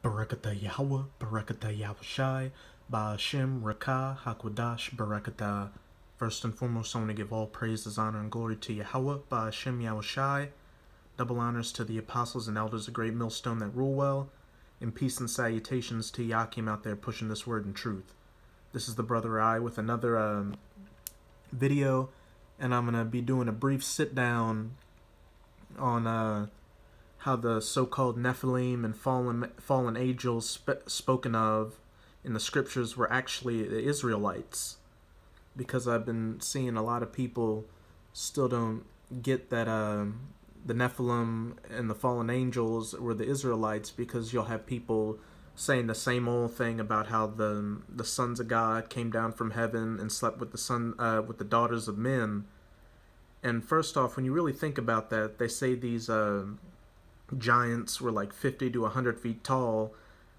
Barakata Yahweh, Barakata Yahushai, Ba'ashem, Rakah, Hakwadash, Barakata. First and foremost, I want to give all praises, honor, and glory to Yahweh, Ba'ashem Yahushai. Double honors to the apostles and elders of Great Millstone that rule well, and peace and salutations to Yakim out there pushing this word in truth. This is the Brother I with another video, and I'm going to be doing a brief sit-down on how the so-called Nephilim and fallen angels spoken of in the scriptures were actually the Israelites. Because I've been seeing a lot of people still don't get that the Nephilim and the fallen angels were the Israelites, because you'll have people saying the same old thing about how the sons of God came down from heaven and slept with the daughters of men. And first off, when you really think about that, they say these giants were like 50 to 100 feet tall.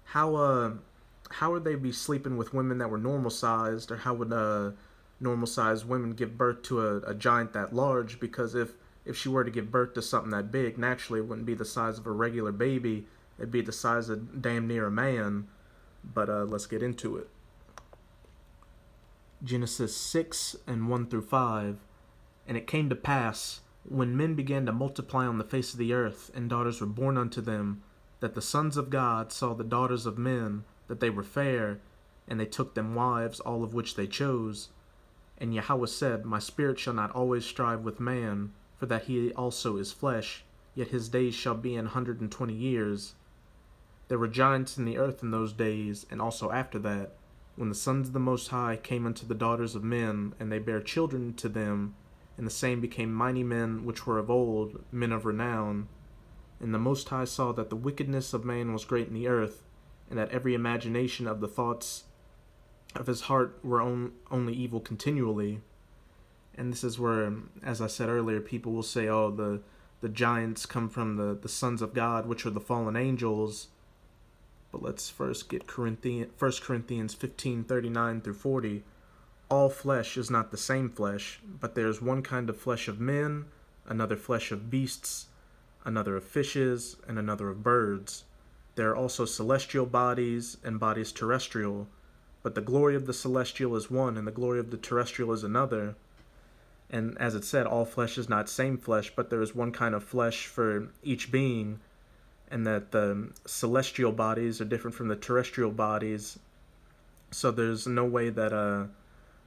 How would they be sleeping with women that were normal sized, or how would normal sized women give birth to a giant that large? Because if she were to give birth to something that big, naturally it wouldn't be the size of a regular baby, it'd be the size of damn near a man. But let's get into it. Genesis 6 and 1 through 5. And it came to pass, when men began to multiply on the face of the earth, and daughters were born unto them, that the sons of God saw the daughters of men, that they were fair, and they took them wives, all of which they chose. And Yahweh said, My spirit shall not always strive with man, for that he also is flesh, yet his days shall be 120 years. There were giants in the earth in those days, and also after that, when the sons of the Most High came unto the daughters of men, and they bare children to them, and the same became mighty men which were of old, men of renown. And the Most High saw that the wickedness of man was great in the earth, and that every imagination of the thoughts of his heart were only evil continually. And this is where, as I said earlier, people will say, oh, the giants come from the sons of God, which are the fallen angels. But let's first get 1 Corinthians 15:39 through 40. All flesh is not the same flesh, but there is one kind of flesh of men, another flesh of beasts, another of fishes, and another of birds. There are also celestial bodies and bodies terrestrial, but the glory of the celestial is one, and the glory of the terrestrial is another. And as it said, all flesh is not same flesh, but there is one kind of flesh for each being, and that the celestial bodies are different from the terrestrial bodies. So there's no way that a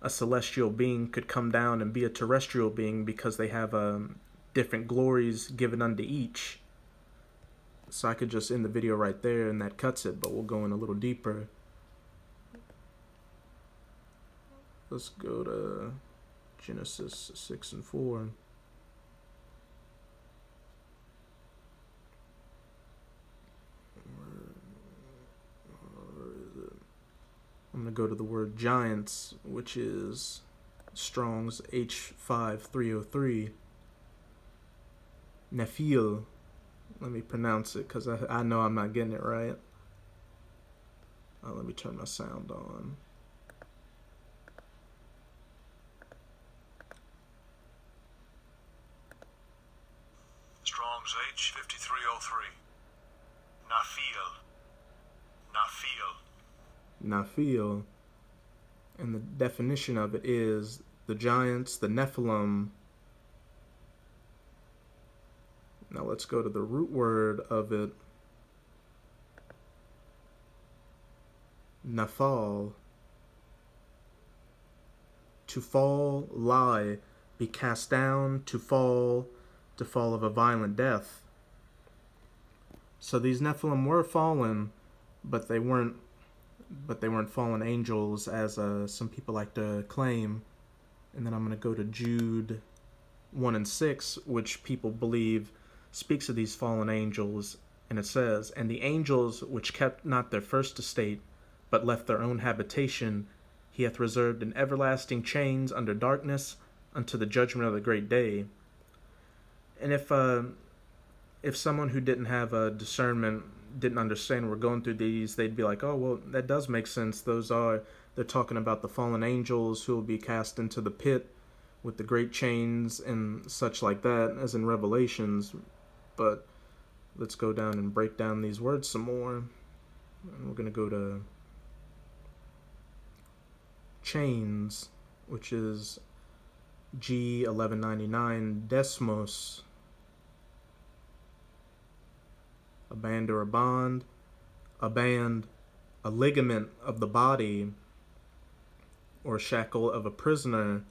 celestial being could come down and be a terrestrial being, because they have different glories given unto each. So I could just end the video right there and that cuts it, but we'll go in a little deeper. Let's go to Genesis 6 and 4. I'm going to go to the word giants, which is Strong's H5303. Nephil. Let me pronounce it, because I know I'm not getting it right. Let me turn my sound on. Strong's H5303. Nephilim. Nephil, and the definition of it is the giants, the Nephilim. Now let's go to the root word of it. Nephal. To fall, lie, be cast down, to fall of a violent death. So these Nephilim were fallen, but they weren't fallen angels, as some people like to claim. And then I'm going to go to Jude 1 and 6, which people believe speaks of these fallen angels, and it says, And the angels which kept not their first estate, but left their own habitation, he hath reserved in everlasting chains under darkness unto the judgment of the great day. And if someone who didn't have a discernment, didn't understand we're going through these, they'd be like, oh, well, that does make sense. They're talking about the fallen angels who will be cast into the pit with the great chains and such like that, as in Revelations. But let's go down and break down these words some more. And we're going to go to chains, which is G1199 desmos. A band or a bond. A band, a ligament of the body, or shackle of a prisoner.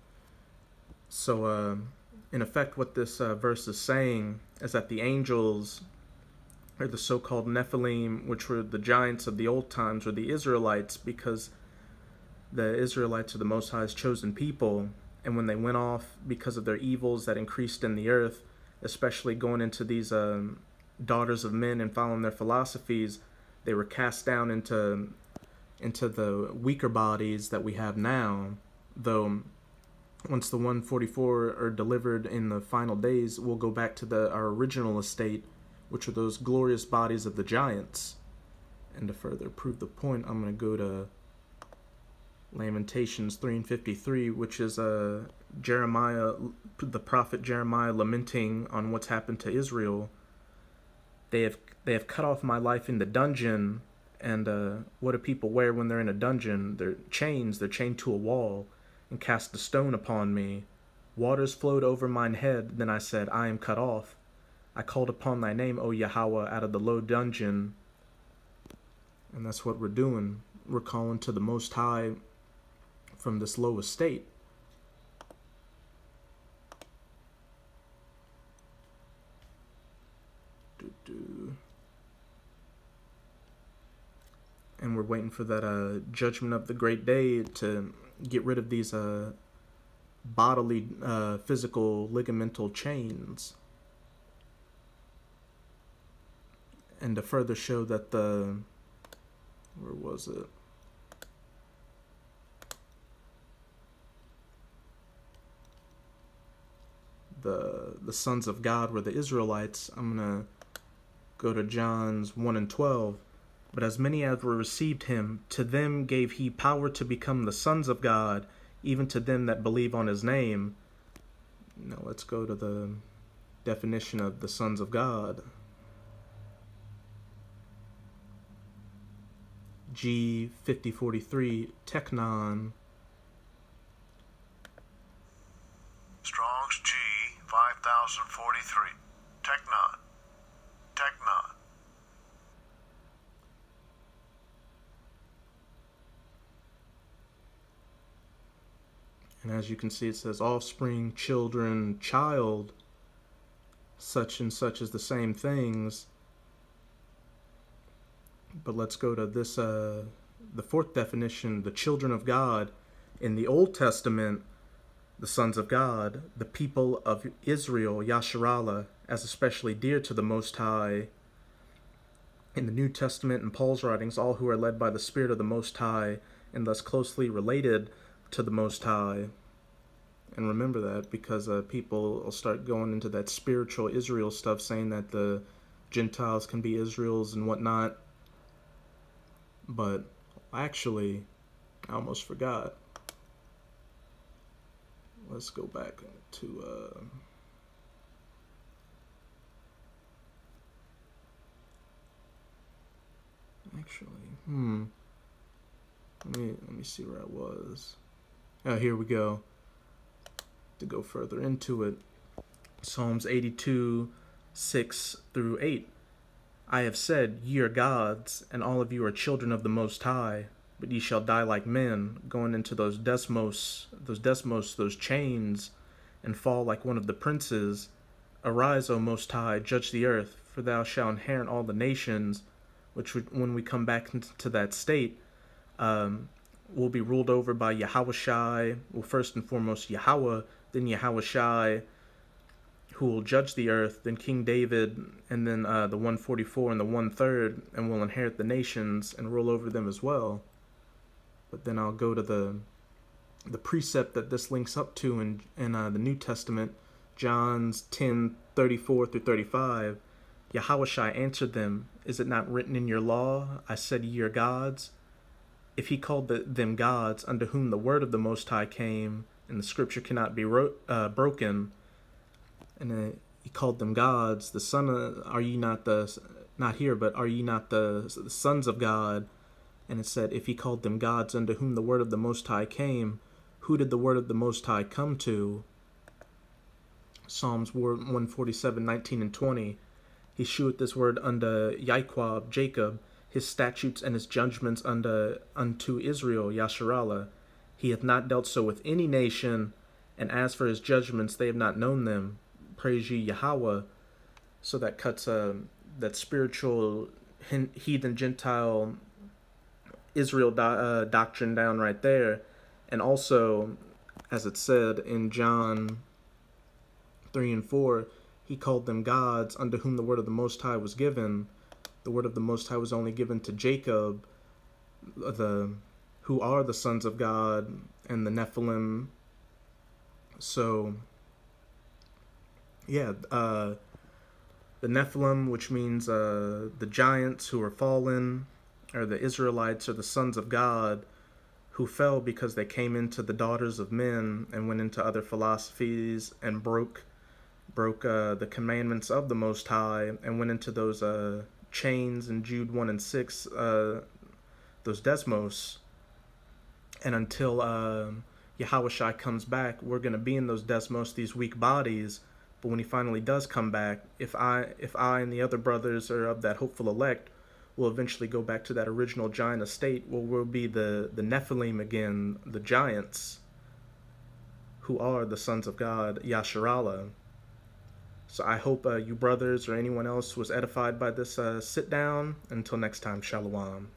So, in effect, what this verse is saying is that the angels, or the so-called Nephilim, which were the giants of the old times, were the Israelites, because the Israelites are the Most High's chosen people, and when they went off because of their evils that increased in the earth, especially going into these daughters of men and following their philosophies, they were cast down into the weaker bodies that we have now. Though once the 144 are delivered in the final days, we'll go back to our original estate, which are those glorious bodies of the giants. And to further prove the point, I'm going to go to Lamentations 3:53, which is Jeremiah, the prophet Jeremiah, lamenting on what's happened to Israel. They have cut off my life in the dungeon, and what do people wear when they're in a dungeon? They're chains. They're chained to a wall, and cast a stone upon me. Waters flowed over mine head. Then I said, I am cut off. I called upon thy name, O Yahweh, out of the low dungeon. And that's what we're doing. We're calling to the Most High from this low estate. And we're waiting for that judgment of the great day to get rid of these bodily, physical, ligamental chains. And to further show that where was it? The sons of God were the Israelites. I'm going to go to John's 1 and 12. But as many as were received him, to them gave he power to become the sons of God, even to them that believe on his name. Now let's go to the definition of the sons of God. G5043, teknon. Strong's G 5043. Teknon. Teknon. And as you can see, it says offspring, children, child. Such and such is the same things. But let's go to this, the fourth definition, the children of God. In the Old Testament, the sons of God, the people of Israel, Yasharallah, as especially dear to the Most High. In the New Testament and Paul's writings, all who are led by the Spirit of the Most High, and thus closely related to the Most High. And remember that, because people will start going into that spiritual Israel stuff, saying that the Gentiles can be Israels and whatnot. But actually, I almost forgot. Let's go back to actually, let me see where I was. Oh, here we go. To go further into it, Psalms 82, 6 through 8. I have said, ye are gods, and all of you are children of the Most High, but ye shall die like men, going into those desmos, those chains, and fall like one of the princes. Arise, O Most High, judge the earth, for thou shalt inherit all the nations, which when we come back into that state, will be ruled over by Yahweh Shai, well, first and foremost Yahweh, then Yahweh Shai, who will judge the earth, then King David, and then the 144 and the 1/3, and will inherit the nations and rule over them as well. But then I'll go to the precept that this links up to in the New Testament, John's 10:34 through 35. Yahweh Shai answered them, is it not written in your law, I said ye are gods? If he called them gods, unto whom the word of the Most High came, and the scripture cannot be broken, and he called them gods, the son of, are ye not the not here, but are ye not the sons of God? And it said, if he called them gods unto whom the word of the Most High came, who did the word of the Most High come to? Psalms 147:19 and 20. He sheweth this word unto Jacob, Jacob, his statutes and his judgments unto Israel, Yasharallah. He hath not dealt so with any nation, and as for his judgments, they have not known them. Praise ye Yahweh. So that cuts that spiritual heathen Gentile Israel doctrine down right there. And also, as it said in John 3 and 4, he called them gods unto whom the word of the Most High was given. The word of the Most High was only given to Jacob, who are the sons of God, and the Nephilim. So, yeah, the Nephilim, which means the giants who are fallen, or the Israelites, or the sons of God, who fell because they came into the daughters of men and went into other philosophies and broke the commandments of the Most High and went into those chains in Jude 1 and 6, those desmos. And until Yahushua comes back, we're going to be in those desmos, these weak bodies. But when he finally does come back, if I and the other brothers are of that hopeful elect, we'll eventually go back to that original giant estate where we'll be the Nephilim again, the giants, who are the sons of God, Yasharallah. So I hope you brothers or anyone else was edified by this sit down. Until next time, Shalom.